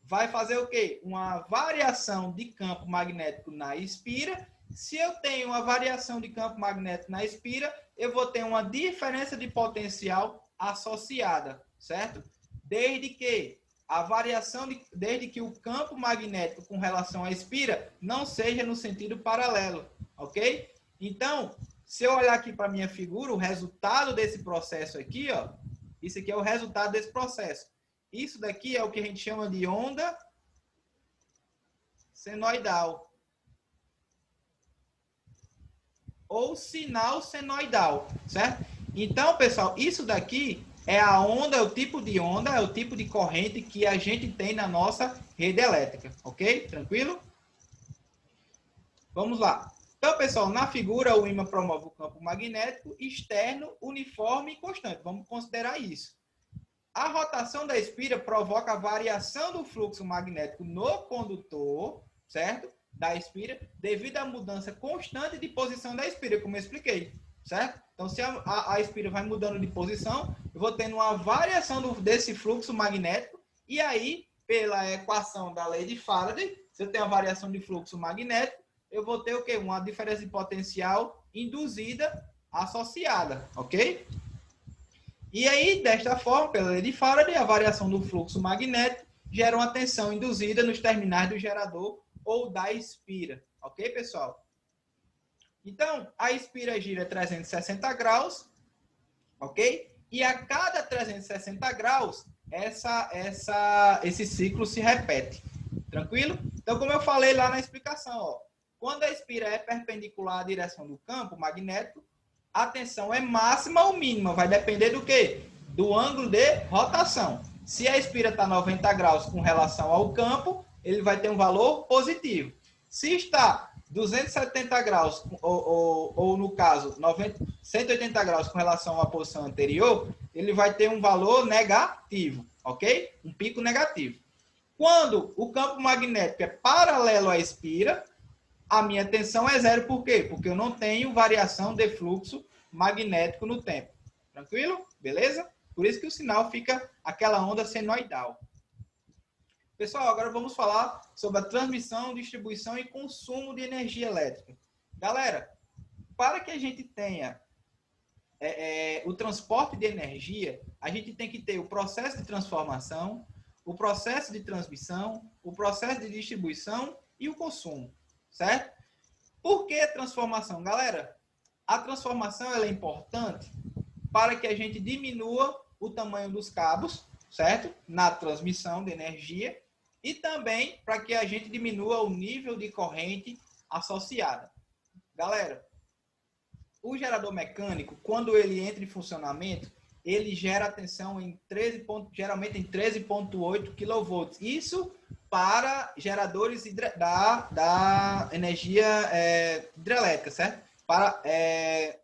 vai fazer o quê? Uma variação de campo magnético na espira. Se eu tenho uma variação de campo magnético na espira, eu vou ter uma diferença de potencial associada, certo? Desde que a variação, desde que o campo magnético com relação à espira não seja no sentido paralelo, ok? Então, se eu olhar aqui para a minha figura, o resultado desse processo aqui, ó, isso aqui é o resultado desse processo. Isso daqui é o que a gente chama de onda senoidal. Ou sinal senoidal, certo? Então, pessoal, isso daqui é a onda, é o tipo de onda, é o tipo de corrente que a gente tem na nossa rede elétrica, ok? Tranquilo? Vamos lá. Então, pessoal, na figura, o ímã promove o campo magnético externo, uniforme e constante. Vamos considerar isso. A rotação da espira provoca a variação do fluxo magnético no condutor, certo? Da espira, devido à mudança constante de posição da espira, como eu expliquei, certo? Então, se a espira vai mudando de posição, eu vou tendo uma variação desse fluxo magnético, e aí, pela equação da lei de Faraday, se eu tenho a variação de fluxo magnético, eu vou ter o quê? Uma diferença de potencial induzida associada, ok? E aí, desta forma, pela lei de Faraday, a variação do fluxo magnético gera uma tensão induzida nos terminais do gerador ou da espira. Ok, pessoal? Então, a espira gira 360 graus, ok? E a cada 360 graus, esse ciclo se repete. Tranquilo? Então, como eu falei lá na explicação, ó, quando a espira é perpendicular à direção do campo magnético, a tensão é máxima ou mínima, vai depender do quê? Do ângulo de rotação. Se a espira está 90 graus com relação ao campo, ele vai ter um valor positivo. Se está 270 graus, ou no caso, 180 graus com relação à posição anterior, ele vai ter um valor negativo, ok? Um pico negativo. Quando o campo magnético é paralelo à espira, a minha tensão é zero. Por quê? Porque eu não tenho variação de fluxo magnético no tempo. Tranquilo? Beleza? Por isso que o sinal fica aquela onda senoidal. Pessoal, agora vamos falar sobre a transmissão, distribuição e consumo de energia elétrica. Galera, para que a gente tenha o transporte de energia, a gente tem que ter o processo de transformação, o processo de transmissão, o processo de distribuição e o consumo. Certo? Por que transformação? Galera, a transformação ela é importante para que a gente diminua o tamanho dos cabos, certo? Na transmissão de energia e também para que a gente diminua o nível de corrente associada. Galera, o gerador mecânico, quando ele entra em funcionamento, ele gera tensão em geralmente em 13,8 kV. Isso para geradores da energia hidrelétrica, certo? Para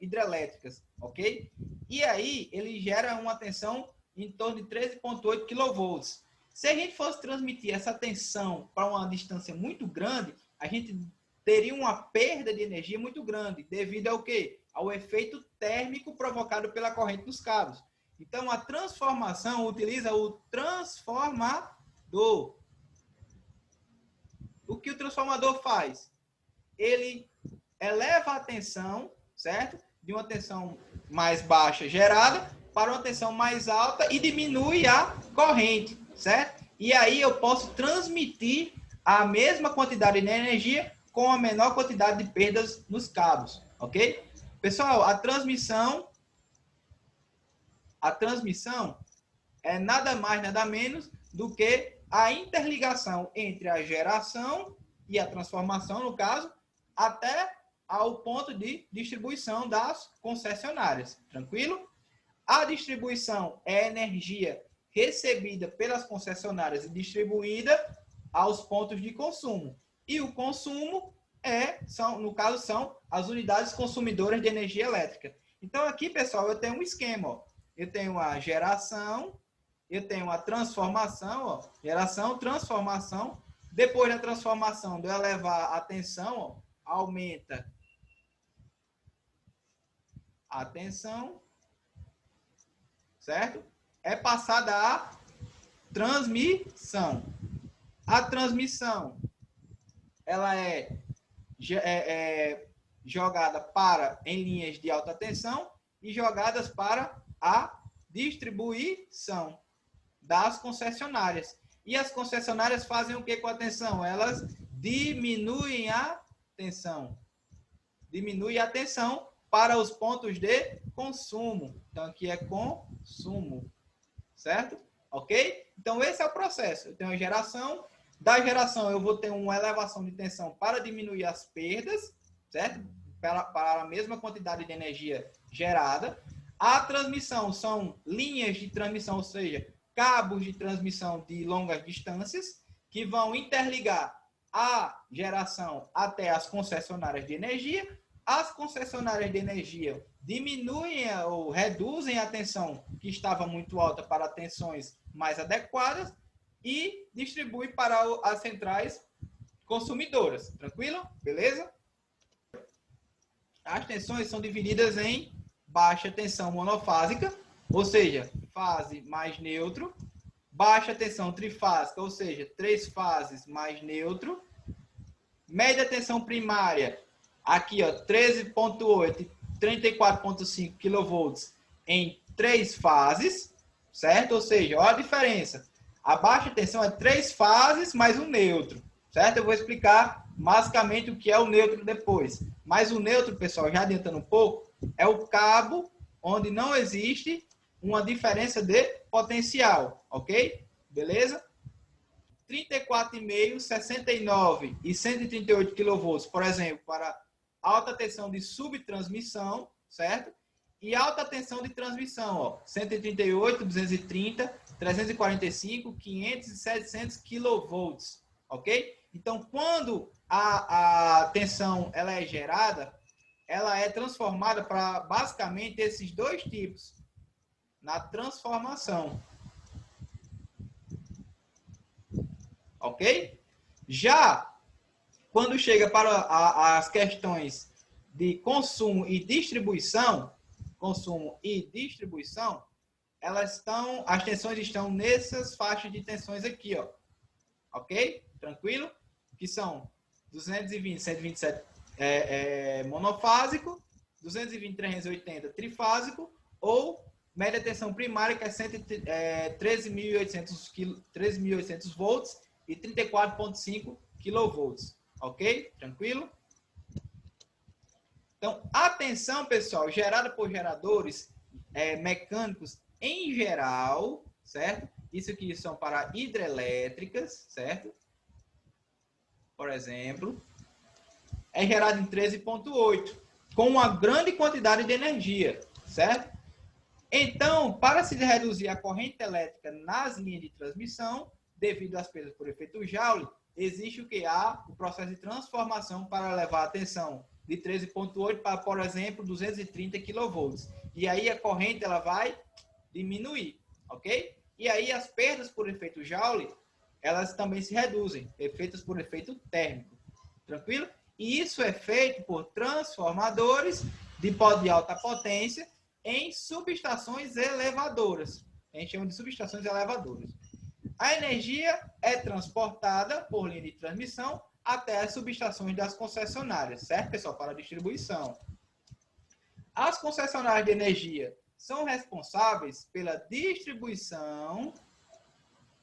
hidrelétricas, ok? E aí, ele gera uma tensão em torno de 13,8 kV. Se a gente fosse transmitir essa tensão para uma distância muito grande, a gente teria uma perda de energia muito grande, devido ao quê? Ao efeito térmico provocado pela corrente dos cabos. Então, a transformação utiliza o transformador. O que o transformador faz? Ele eleva a tensão, certo? De uma tensão mais baixa gerada para uma tensão mais alta e diminui a corrente, certo? E aí eu posso transmitir a mesma quantidade de energia com a menor quantidade de perdas nos cabos, ok? Pessoal, a transmissão é nada mais, nada menos do que a interligação entre a geração e a transformação, no caso, até ao ponto de distribuição das concessionárias. Tranquilo? A distribuição é energia recebida pelas concessionárias e distribuída aos pontos de consumo. E o consumo no caso, são as unidades consumidoras de energia elétrica. Então, aqui, pessoal, eu tenho um esquema, ó. Eu tenho a geração, eu tenho a transformação, ó, geração, transformação. Depois da transformação, de eu elevar a tensão, ó, aumenta a tensão, certo? É passada a transmissão. A transmissão, ela é jogada em linhas de alta tensão e jogadas para a distribuição das concessionárias. E as concessionárias fazem o que com a tensão? Elas diminuem a tensão. Diminui a tensão para os pontos de consumo. Então, aqui é consumo. Certo? Ok? Então, esse é o processo. Eu tenho a geração. Da geração, eu vou ter uma elevação de tensão para diminuir as perdas, certo? Para a mesma quantidade de energia gerada. A transmissão são linhas de transmissão, ou seja, cabos de transmissão de longas distâncias, que vão interligar a geração até as concessionárias de energia. as concessionárias de energia diminuem ou reduzem a tensão que estava muito alta para tensões mais adequadas e distribuem para as centrais consumidoras. Tranquilo? Beleza? As tensões são divididas em baixa tensão monofásica, ou seja, fase mais neutro, baixa tensão trifásica, ou seja, 3 fases mais neutro, média tensão primária, aqui ó, 13.8 e 34.5 kV em 3 fases, certo? Ou seja, olha a diferença. A baixa tensão é 3 fases mais um neutro, certo? Eu vou explicar basicamente o que é o neutro depois. Mas o neutro, pessoal, já adiantando um pouco, é o cabo onde não existe uma diferença de potencial, ok? Beleza? 34,5, 69 e 138 kV, por exemplo, para alta tensão de subtransmissão, certo? E alta tensão de transmissão, ó, 138, 230, 345, 500 e 700 kV, ok? Então, quando a tensão ela é gerada, ela é transformada para basicamente esses dois tipos na transformação. Ok? Já quando chega para as questões de consumo e distribuição, as tensões estão nessas faixas de tensões aqui, ó. Ok? Tranquilo? Que são 220, 127 monofásico, 220, 380 trifásico, ou média tensão primária, que é 13.800 volts e 34,5 kV. Ok? Tranquilo? Então, a tensão, pessoal, gerada por geradores mecânicos em geral, certo? Isso aqui são para hidrelétricas, certo? Por exemplo, é gerada em 13,8, com uma grande quantidade de energia, certo? Então, para se reduzir a corrente elétrica nas linhas de transmissão, devido às perdas por efeito Joule, existe o que há o processo de transformação para levar a tensão de 13,8 para, por exemplo, 230 kV. E aí a corrente ela vai diminuir, ok? E aí as perdas por efeito Joule, elas também se reduzem, feitas por efeito térmico. Tranquilo? E isso é feito por transformadores de alta potência em subestações elevadoras. A gente chama de subestações elevadoras. A energia é transportada por linha de transmissão até as subestações das concessionárias, certo, pessoal? Para a distribuição. As concessionárias de energia são responsáveis pela distribuição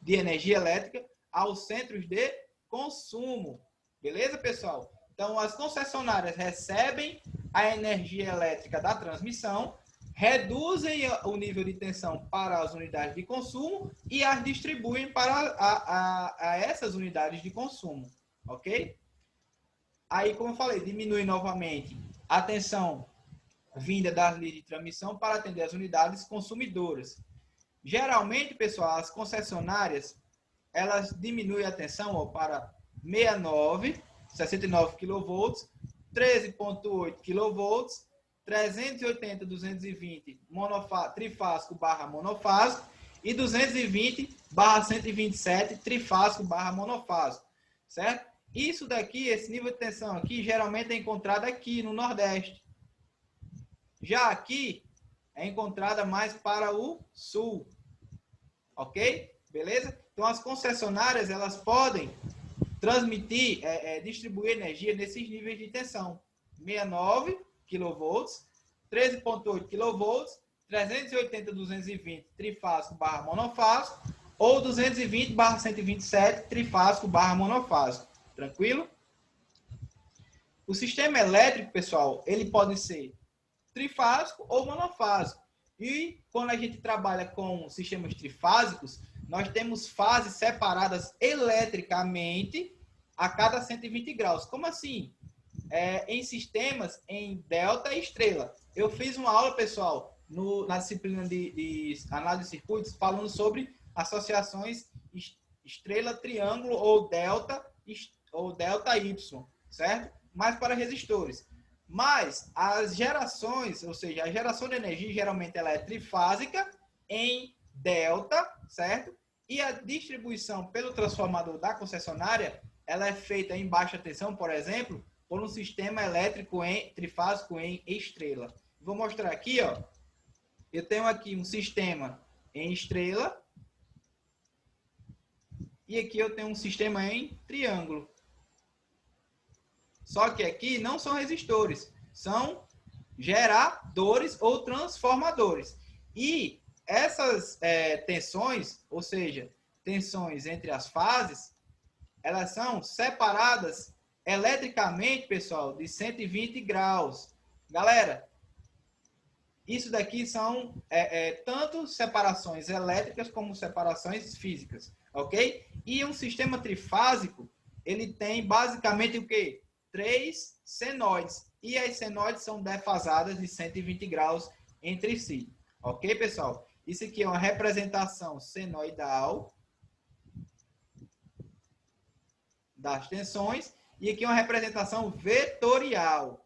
de energia elétrica aos centros de consumo. Beleza, pessoal? Então, as concessionárias recebem a energia elétrica da transmissão, reduzem o nível de tensão para as unidades de consumo e as distribuem para essas unidades de consumo, ok? Aí, como eu falei, diminui novamente a tensão vinda das linhas de transmissão para atender as unidades consumidoras. Geralmente, pessoal, as concessionárias, elas diminuem a tensão para 69 kV, 13,8 kV, 380, 220 trifásico barra monofásico e 220 barra 127 trifásico barra monofásico, certo? Isso daqui, esse nível de tensão aqui, geralmente é encontrado aqui no Nordeste. Já aqui, é encontrada mais para o Sul. Ok? Beleza? Então, as concessionárias, elas podem transmitir, distribuir energia nesses níveis de tensão. 69 kV, 13,8 kV, 380, 220 trifásico barra monofásico ou 220 barra 127 trifásico barra monofásico. Tranquilo? O sistema elétrico, pessoal, ele pode ser trifásico ou monofásico. E quando a gente trabalha com sistemas trifásicos, nós temos fases separadas eletricamente a cada 120 graus. Como assim? Em sistemas em delta e estrela. Eu fiz uma aula, pessoal, na disciplina de análise de circuitos, falando sobre associações estrela, triângulo ou delta Y, certo? Mas para resistores. Mas as gerações, ou seja, a geração de energia geralmente ela é trifásica em delta, certo? E a distribuição pelo transformador da concessionária, ela é feita em baixa tensão, por exemplo, por um sistema elétrico trifásico em estrela. Vou mostrar aqui, ó. Eu tenho aqui um sistema em estrela e aqui eu tenho um sistema em triângulo. Só que aqui não são resistores, são geradores ou transformadores. E essas tensões, ou seja, tensões entre as fases, elas são separadas eletricamente, pessoal, de 120 graus. Galera, isso daqui são tanto separações elétricas como separações físicas, ok? E um sistema trifásico, ele tem basicamente o quê? 3 senoides. E as senoides são defasadas de 120 graus entre si. Ok, pessoal? Isso aqui é uma representação senoidal das tensões. E aqui é uma representação vetorial.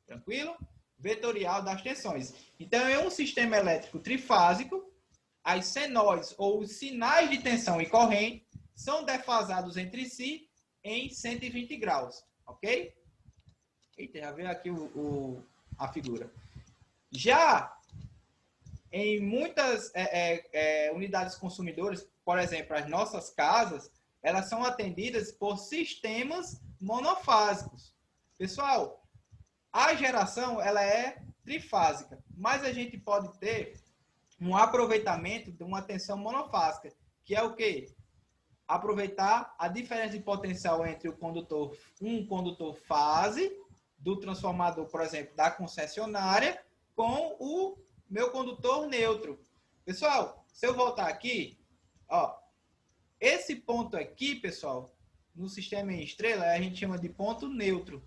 Tranquilo? Vetorial das tensões. Então, é um sistema elétrico trifásico. As senoides, ou os sinais de tensão e corrente, são defasados entre si em 120 graus, ok? Eita, já veio aqui a figura. Já em muitas unidades consumidoras, por exemplo, as nossas casas, elas são atendidas por sistemas monofásicos. Pessoal, a geração ela é trifásica, mas a gente pode ter um aproveitamento de uma tensão monofásica, que é o quê? Aproveitar a diferença de potencial entre um condutor fase do transformador, por exemplo, da concessionária, com o meu condutor neutro. Pessoal, se eu voltar aqui, ó, esse ponto aqui, pessoal, no sistema em estrela, a gente chama de ponto neutro.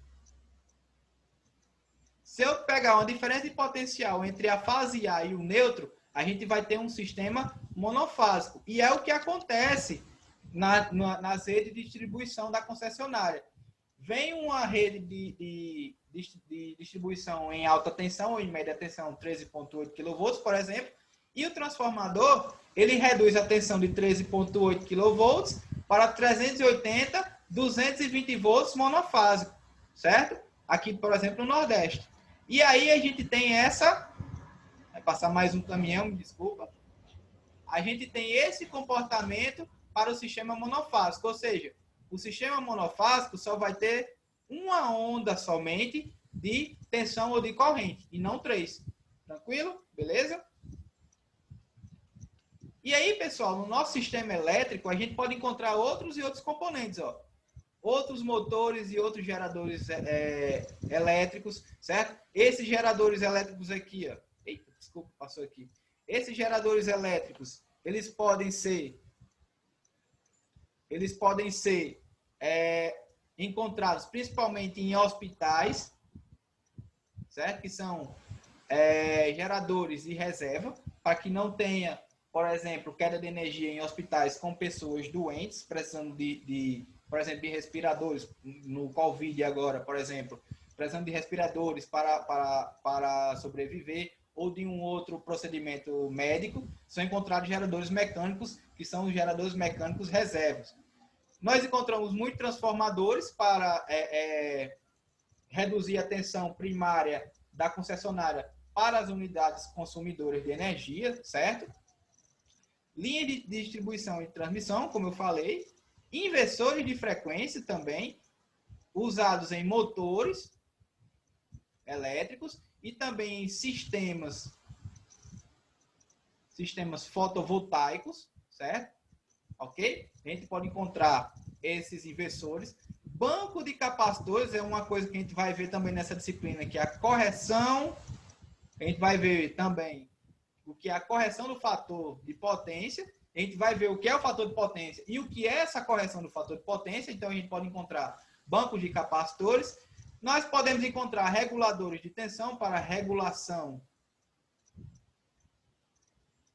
Se eu pegar uma diferença de potencial entre a fase A e o neutro, a gente vai ter um sistema monofásico. E é o que acontece nas redes de distribuição da concessionária. Vem uma rede de distribuição em alta tensão ou em média tensão, 13,8 kV, por exemplo, e o transformador, ele reduz a tensão de 13,8 kV para 380, 220 volts monofásico, certo? Aqui, por exemplo, no Nordeste. E aí a gente tem essa... Vai passar mais um caminhão, me desculpa. A gente tem esse comportamento para o sistema monofásico, ou seja, o sistema monofásico só vai ter uma onda somente de tensão ou de corrente, e não 3. Tranquilo? Beleza? E aí, pessoal, no nosso sistema elétrico, a gente pode encontrar outros e outros componentes, ó. Outros motores e outros geradores elétricos, certo? Esses geradores elétricos aqui, ó. Eita, desculpa, passou aqui. Esses geradores elétricos, eles podem ser encontrados principalmente em hospitais, certo? Que são geradores de reserva, para que não tenha, por exemplo, queda de energia em hospitais com pessoas doentes, precisando por exemplo, de respiradores, no Covid agora, por exemplo, precisando de respiradores para sobreviver, ou de um outro procedimento médico, são encontrados geradores mecânicos, que são os geradores mecânicos reservas. Nós encontramos muitos transformadores para reduzir a tensão primária da concessionária para as unidades consumidoras de energia, certo? Linha de distribuição e transmissão, como eu falei. Inversores de frequência também, usados em motores elétricos e também em sistemas fotovoltaicos, certo? Ok? A gente pode encontrar esses inversores. Banco de capacitores é uma coisa que a gente vai ver também nessa disciplina, que é a correção. A gente vai ver também o que é a correção do fator de potência. A gente vai ver o que é o fator de potência e o que é essa correção do fator de potência. Então, a gente pode encontrar bancos de capacitores. Nós podemos encontrar reguladores de tensão para regulação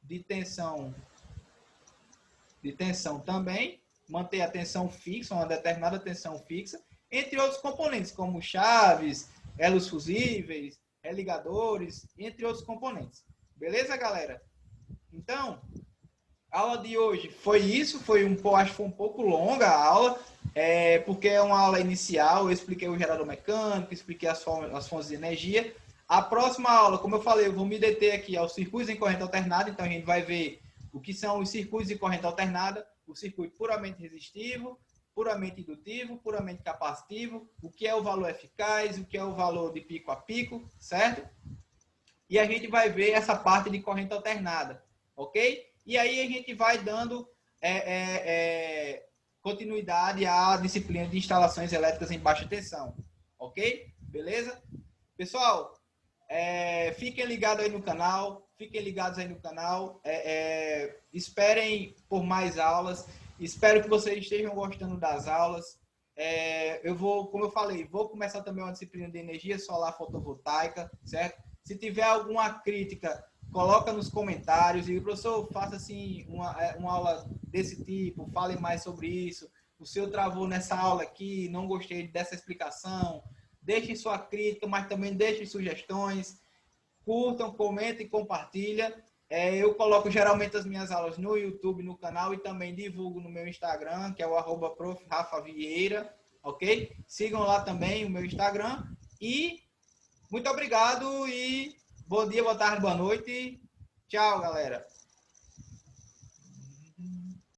de tensão também, manter a tensão fixa, uma determinada tensão fixa, entre outros componentes, como chaves, elos fusíveis, religadores, entre outros componentes. Beleza, galera? Então, a aula de hoje foi isso, acho que foi um pouco longa a aula, porque é uma aula inicial, eu expliquei o gerador mecânico, expliquei as fontes de energia. A próxima aula, como eu falei, eu vou me deter aqui aos circuitos em corrente alternada, então a gente vai ver o que são os circuitos de corrente alternada, o circuito puramente resistivo, puramente indutivo, puramente capacitivo, o que é o valor eficaz, o que é o valor de pico a pico, certo? E a gente vai ver essa parte de corrente alternada, ok? E aí a gente vai dando continuidade à disciplina de instalações elétricas em baixa tensão, ok? Beleza? Pessoal, fiquem ligados aí no canal, esperem por mais aulas, espero que vocês estejam gostando das aulas. Eu vou, como eu falei, vou começar também uma disciplina de energia solar fotovoltaica, certo? Se tiver alguma crítica, coloca nos comentários e, professor, faça assim uma aula desse tipo, fale mais sobre isso. O senhor travou nessa aula aqui, não gostei dessa explicação. Deixem sua crítica, mas também deixem sugestões. Curtam, comentem, compartilhem. Eu coloco geralmente as minhas aulas no YouTube, no canal e também divulgo no meu Instagram, que é o @prof.rafa.vieira, ok? Sigam lá também o meu Instagram e muito obrigado e bom dia, boa tarde, boa noite. Tchau, galera.